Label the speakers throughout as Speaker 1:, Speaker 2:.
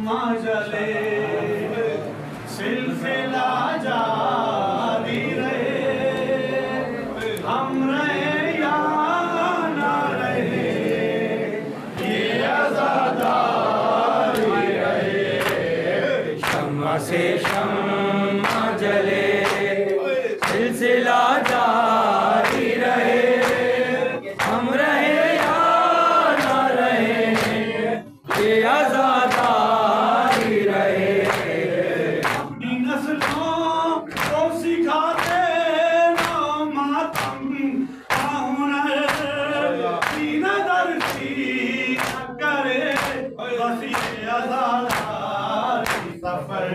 Speaker 1: जले सिलसिला जारी रहे, हम रहे या ना रहे, ये आज़ादारी रहे। शम्मा से शम्मा जले सिलसिला जारी रहे, हम रहे या ना रहे, ये आज़ादारी रहे। अपनी नस्लों को सिखाते ना मातम का हुनर, सीना दर्दी न करे, बस ये आज़ादारी सफर।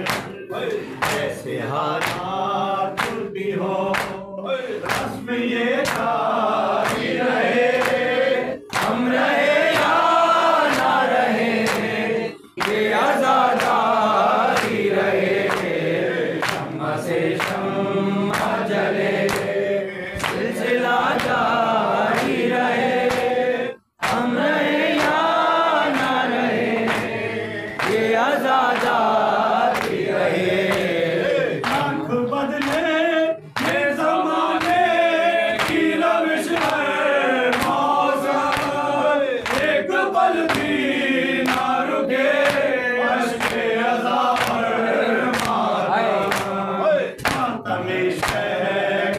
Speaker 1: जैसे हालात भी हो रस्म ये जारी रहे, हम रहे या ना रहे, ये आज़ादारी रहे। शम्मा से शम्मा जले सिलसिला जारी रहे, हम रहे या ना रहे, ये आज़ादारी रहे। आँख बदले ये ज़माने की रविश है मौसम, एक पल भी ना रुके अश्के अज़ा पर मातम इश्क़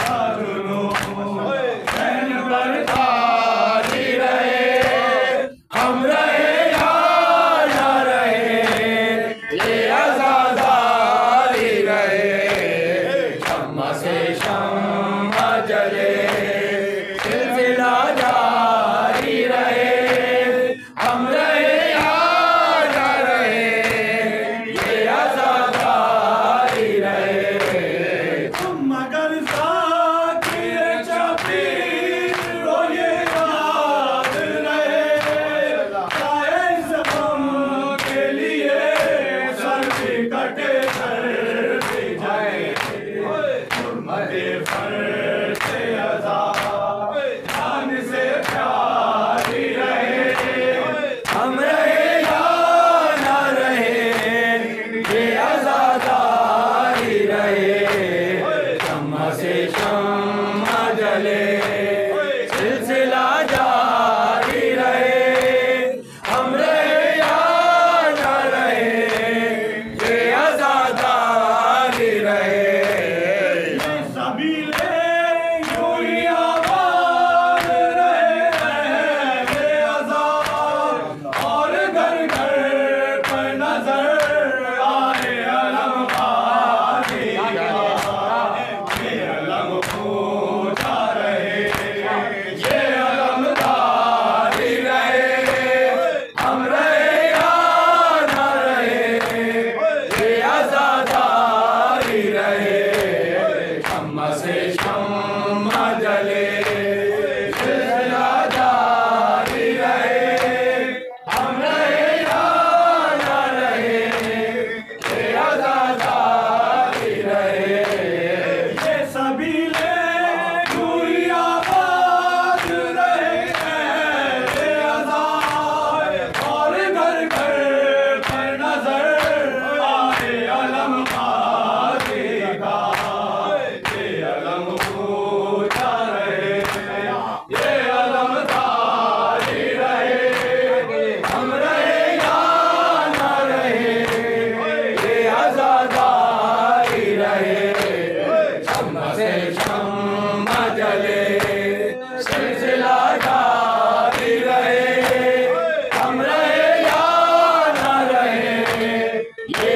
Speaker 1: का जुनून ज़हन पर तारी रहे, हम रहे या ना रहे, ये आज़ादारी रहे। शम्मा से शम्मा जले सिलसिला जारी रहे, हम रहे या ना रहे, ये आज़ादारी रहे। तुम मगर ज़ाकिर शबीर हो ये याद रहे, चाहे इस गम के लिए सर भी कटे सर भी जाए, हुर्मते फर्ज़े अज़ा जान से प्यारी रहे, हम रहे या ना रहे, ये आज़ादारी रहे। शम्मा से शम्मा जले सिलसिला जारी रहे, हम रहे या ना रहे, ये आज़ादारी रहे। ये सबीले यूं ही आबाद रहे, अहले आज़ाद और घर घर पर नजर आए अलम गाज़ी का। ये अलम पूछा रहे, ये अलमदारी रहे, हम रहे या ना रहे, ये आज़ादारी रहे। शम्मा से शम्मा जले सिलसिला जारी रहे, हम रहे या ना रहे, ये आज़ादारी रहे। ये सबीले यूं ही आबाद रहे, अहले आज़ाद और घर घर पर नजर आए अलम गाज़ी का। ये अलम पूछा रहे, ये अलमदारी रहे, हम रहे या ना रहे, ये आज़ादारी रहे। शम्मा से शम्मा जले सिलसिला जारी रहे, हम रहे या ना रहे, ये